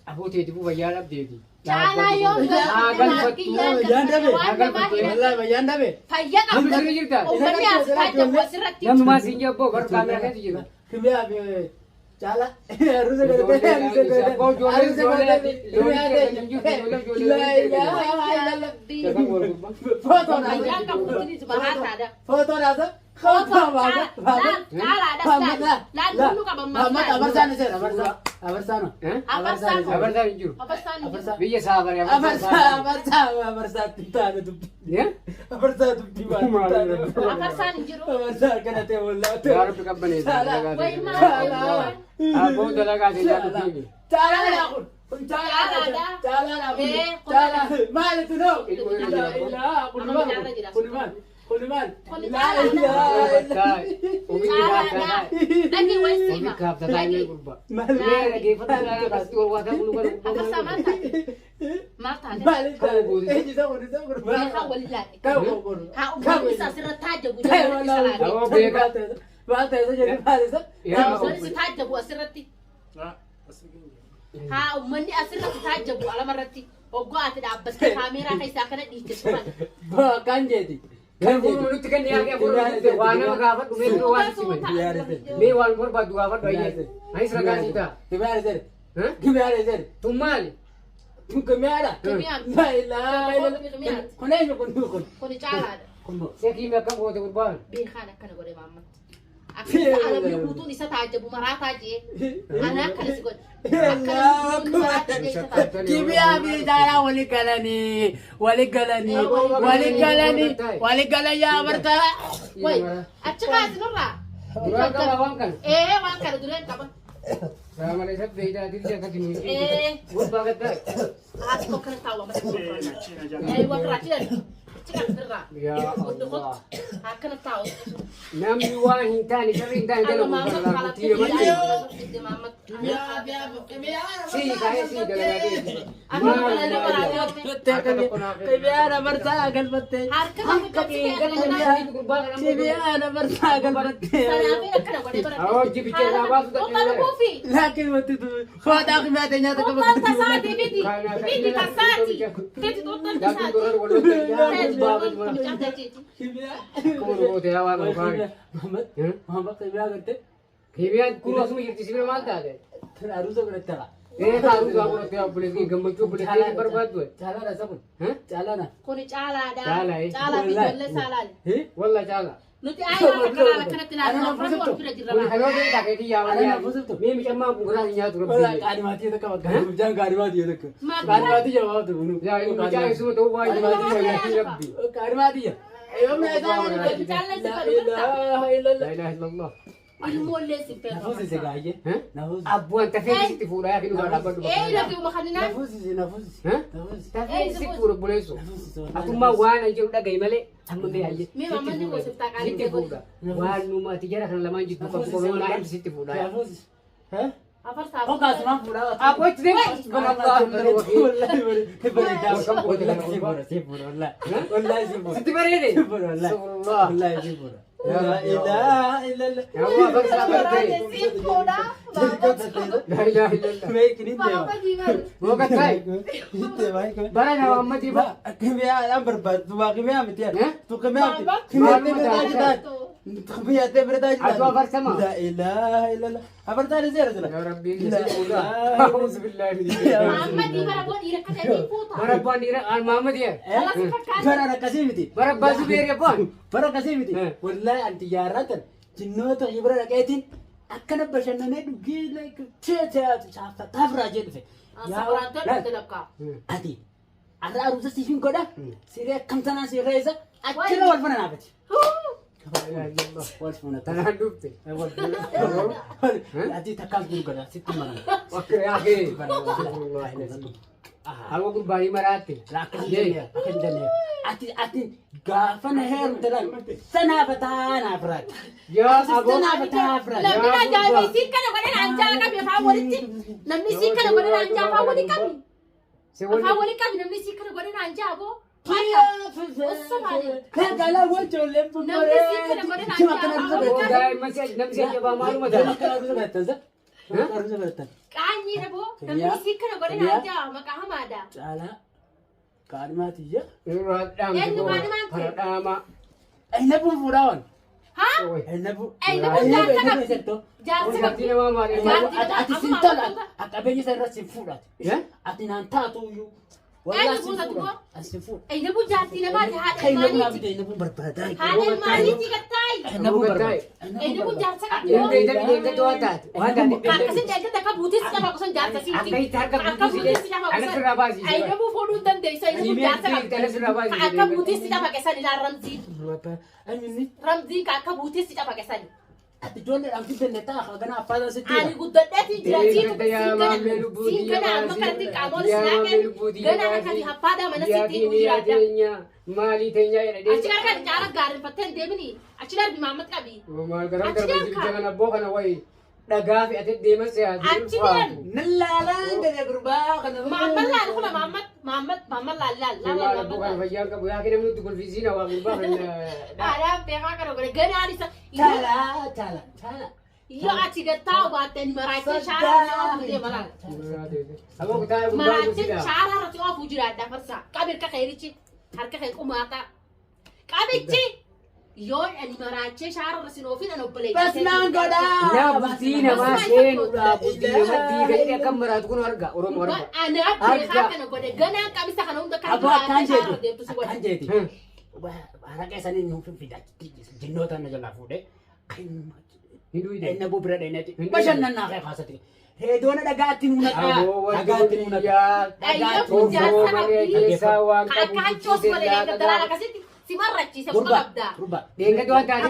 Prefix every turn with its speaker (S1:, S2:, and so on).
S1: Abbootii itti fufayyaa dhabdeeti.
S2: Caalaa yoo
S3: bayyaan dhabe.
S2: fayyaa qabu.
S1: Namni jirta.
S2: Uummanni as taa'e asirratti.
S1: Namni maasiin jabboo bara kaameraa keessa jira.
S3: Kimiyaa fi caala. Arruusa godhatee arruusa godhatee. Footoodhaasa. Abarsaan isa abarsaan.
S1: Abarsaan hin jiru. Biyya saafarii
S3: Abarsaa taane dubbii. Abarsaa dubbii waan taane.
S2: Abarsaan hin jiru.
S3: Abarsaa kana ta'e wallahi.
S1: yaa rabbi qabbaneessa dalagaa ta'e. Abboo dalagaa ta'e yaa rabbi.
S3: Caalaa kun. Caalaa maalitu noo? Kunumaan.
S2: haa uummanni asirratti taajjabu alamarratti hoggaati dhaabbattee kaameeraa keessaa kana dhiitte turan.
S3: Kan jeeti.
S1: Kan nuti kan dhiyaate waan nama gaafadhu mee biroo waan siman. Mee waan barbaaddu gaafadhu ayyee. Anis ragaa sii ta'a.
S3: Gibyaare sere. Gibyaare sere.
S1: Tun maali?
S3: Tun gibyaara. Kun eenyu kun?
S2: Kuni caalaadha.
S1: Sekiin akkam goote gurbaan.
S2: Beekaan akkana godhe maamma. Akkana alamni guutuun isa taajjabu maraa taajjee. Ana akkana si godhe.
S3: Kibiyaa fi caalaa wali galanii yaa bartaa.
S2: Way achi kaasi nurraa.
S1: Duraa qaba waan kana.
S2: Waan kana dureen qaba.
S1: Malee isa beeydaa dirjee akkasii nuyi.
S2: Gurbaa gaddaa. Haati tokko kana taa'u amma waan raachidhan.
S1: Yaa Allah.
S2: Akkana taa'u.
S1: Namni waan hin taane sirrii hin taane dalagu dalagu tiyyee malee. Sii kaayee sii dalagaa
S3: Kibiyaara bartaa galfattee. Kibiyaara bartaa galfattee.
S1: Awoo jibicha irraa baasu ta'e.
S3: Laakiin wanti foodaa kibiyaatee nyaata qabatu. Muhammad kibiyaa garte.
S1: Kibiyaan kuruu asuma jirti sibira maal taate?
S3: Aruusa godhattara.
S1: Aruusa godhattee obboleessi gammachuu obboleessi barbaaddu.
S3: Caalaadha sabun. Caalaadha.
S2: Kuni caalaadha.
S1: Caala.
S2: Caalaa fi ijoollee saalaali.
S1: Walla caala.
S2: Nuti aayyaa akkanaa akkanatti naannoo afran wal bira jirra.
S1: Kanoo ta'e taakeetii yaawanii mee micammaa kunkuraa hin nyaatu rabbi.
S3: Qaadimaatii takka bakka jaan qaadimaatii takka. Qaadimaatii jabaatu bunu.
S1: Yaa inni mucaa isuma ta'uu waa jibaatii fayyaatii rabbi.
S3: Qaadimaatii. Yoomna isaa wani gadi.
S2: Caalaa si
S3: La ilaha illallah.
S1: La ilaha illallah.
S2: Ilmoollee si fedha.
S3: Nafuusise gaayye. Nafuusise.
S1: Abbuun tafee sitti fuudhaa yaa dhugaa dhaabbadhu.
S2: Lafi makaninaa.
S3: Nafuusise.
S1: Tafee sitti fuudha buleessu. Atummaa waan an jedhu dhagahi malee amma mee hayyee.
S2: Mee mammanni gosa taaqaa
S1: Sitti fuudha. Waan nuumati jara kana lamaan jiddu kan koronaa hin sitti fuudha.
S3: Nafuusise.
S2: Afar saa.
S3: Ogaasumaan fuudhaa.
S1: Abbo itti deemu. Sitti bareede.
S3: La ilaha illallah.
S1: Yaa waa bakka bartee.
S2: Si fuudha.
S1: La ilaha illallah.
S3: Meekini
S2: Papa
S3: deema.
S2: jiban.
S1: Moga ta'i. Bara na Muhammad iba.
S3: Kimiyaa dhaan barbaadu. Tubaa kimiyaa miti. Tu kimiyaa miti.
S2: Papa.
S3: Kimiyaa birataa jitaan. Kimiyaa birataa jitaan.
S1: Atu afarsama.
S3: La ilaha illallah. Afartaan iseera jira.
S1: Ya Rabbi nisi fuudha. A'udhu billahi min
S2: Muhammad bara boon dhiira kana ni fuuta.
S1: Bara abbaan dhiira al Muhammad ya.
S3: Bara akkasii miti.
S1: Bara abbaan Zubeer abbaan.
S3: Bara akkasii miti. Wallahi anti yaarratan jinnoota ibra dhaqeetiin akkana bashannanee dhugee taafraa jee dhufe. Ati arra aruusa siifin godha siree akkam tanaa si reessa achirra wal fana naafati. Wal fana
S1: Tanaan dhufte.
S3: ati takkaas gurgura sitti mana.
S1: Akka yaakee. Halwa gurbaanii maraatti.
S3: Akkas jennee ati gaafa na heerumte dhaan sanaafataa naaf raati.
S1: Yaa aboo.
S3: Sanaafataa raati.
S2: Namni ajaa'ibii si kana godhan anjaa qabi afaan walitti. Namni si kana godhan anjaa afaan walitti qabi. Afaan walitti qabi namni si kana godhan anjaa aboo.
S3: Kagala wajoolleen
S2: Namni si kana godhan anjaa afaan walitti qabi.
S1: Daa'imman namni si ajabaa maaluma ta'a.
S3: Aruusa barattan.
S2: Qaanyi dhaboo namni si kana godhe naan jaa maqaa hamaadha.
S3: Caalaa kaadhimaatiyya.
S1: Irraa
S2: Eenyu kaadhimaan ta'e?
S1: dhaama.
S3: Eenyu fuudhaa waan.
S2: Haa?
S3: Eenyu
S2: jaarsa qabdi.
S3: settoo.
S2: Jaarsa qabdi.
S1: Nama maali?
S3: Ati sin tola qabeenya isa irratti sin fuudhate. Ati naan taatu iyyuu.
S2: Eenyu fuudhatu boo?
S3: Ati sin fuudha.
S2: Eenyu kun jaartii namaati haadha
S3: Kan nama
S2: ilmaaniiti.
S3: bidee inni kun barbaadaa.
S2: Haadha ilmaaniiti gattaayi.
S3: Eenyu barbaada.
S2: Eenyu kun jaarsa qabdi
S1: Eenyu
S2: boo?
S1: beektaa beektaa waan taate. Waan taate
S2: Akkasiin deeggata akka buutiis qaba kusan jaarsa siiti.
S1: Akka itti harka
S2: Akka buutiis qaba
S1: Ana
S2: kusan.
S1: sirraa baasii.
S2: Eenyu fuudhuu hin dandeessa. Eenyu kun jaarsa qabdi. Akka buutiis qaba keessan ilaa ramziin.
S3: Eenyu inni.
S2: Ramziin akka buutiis qaba keessan.
S3: Ati ijoolleedhaan fiddanne ta'a ganaa affaataa sitti.
S2: Ani guddadheetii jira siitu siin kana amma kanatti qaamoon silaaqeen gana akkati haffaadaa mana sitti jiraadha.
S1: Maalii teenyaa jedha
S2: Achi gargar jaara gaarifattee hin deemini. Achi darbi Maamad qabi.
S1: Maal garaa darba jirta kana abboo kana wayi dhagaa fi ati deeman siyaasa.
S2: Achi deemu.
S3: Nallaalaan gada gurbaa kana.
S2: Maamad laal kuna Maamad laal
S1: Maal abboo kana fayyaan qabu yaa kenna nuti kolfiisiina waa gurbaa kana.
S2: Aadaa beekaa kana godhe ganaan isa.
S3: Taala.
S2: Yoo ati gattaa baattee maraachee shaaraa nama fuudhee malaa.
S1: Abboo kutaa gurbaa
S2: Maraachee
S1: guddisa.
S2: shaaraa irratti oofuu jiraadha farsa. Qabi harka keerichi harka kee qumaata. Qabichi yoo ani maraachee shaaraa irra sin oofin an obboleessa.
S3: Basnaan godhaa.
S1: Naa bultii namaa seenuudhaa bultii namatti gadhee akkam maraatu kun arga Oromoo arga.
S2: Ani beekaa kana godhe ganaan qabisa kana hunda kan
S3: Abbaa akkaan
S2: shaaraa deemtu si godhe.
S3: akkaan jeeti. Haraka isaanii nuuf fidaa jinnoota na jalaa fuudhee.
S1: Hiduu hidhe.
S3: Eenyu bira dheeneeti. Bashannanaa kee kaasati. Heedoona dhagaatti nu naqaa. Dhagaatti nu
S2: Akka hachoos malee daldalaa akkasitti si marrachiisa
S3: Gurba.
S2: qabda.
S3: Gurba.
S1: Deengatu waan taate.